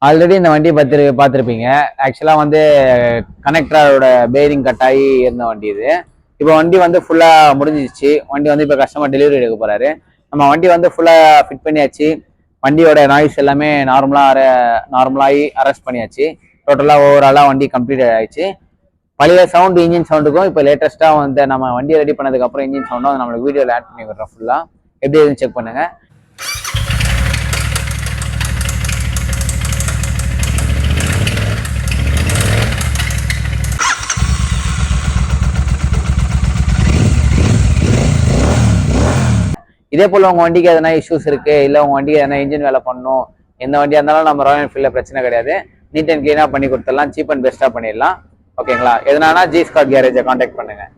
Already இந்த வண்டி பார்த்துருப்பீங்க. ஆக்சுவலாக வந்து கனெக்டரோட பேரிங் கட் ஆகி இருந்த வண்டி இது. இப்போ வண்டி வந்து ஃபுல்லாக முடிஞ்சிச்சு. வண்டி வந்து இப்போ கஸ்டமர் டெலிவரி எடுக்க போகிறாரு. நம்ம வண்டி வந்து ஃபுல்லாக ஃபிட் பண்ணியாச்சு. வண்டியோட நாய்ஸ் எல்லாமே நார்மலாகி அரெஸ்ட் பண்ணியாச்சு. டோட்டலாக ஓவராலாக வண்டி கம்ப்ளீட் ஆயிடுச்சு. பழைய சவுண்டு இன்ஜின் சவுண்டுக்கும் இப்போ லேட்டஸ்ட்டாக வந்து நம்ம வண்டியை ரெடி பண்ணதுக்கப்புறம் இன்ஜின் சவுண்டும் நம்மளுக்கு வீடியோவில் ஆட் பண்ணி விடுறோம். ஃபுல்லாக எப்படி எதுவும் செக் பண்ணுங்கள். இதே போல் உங்கள் வண்டிக்கு எதனா இஷ்யூஸ் இருக்குது, இல்லை உங்கள் வண்டிக்கு எதனா இன்ஜின் வேலை பண்ணணும், எந்த வண்டியாக இருந்தாலும் நம்ம ராயல் என்ஃபீல்டில் பிரச்சனை கிடையாது. நீட் அண்ட் க்ளீனாக பண்ணி கொடுத்துடலாம். சீப் அண்ட் பெஸ்ட்டாக பண்ணிடலாம். ஓகேங்களா? எதனானா ஜி ஸ்காட் கேரேஜை கான்டாக்ட் பண்ணுங்கள்.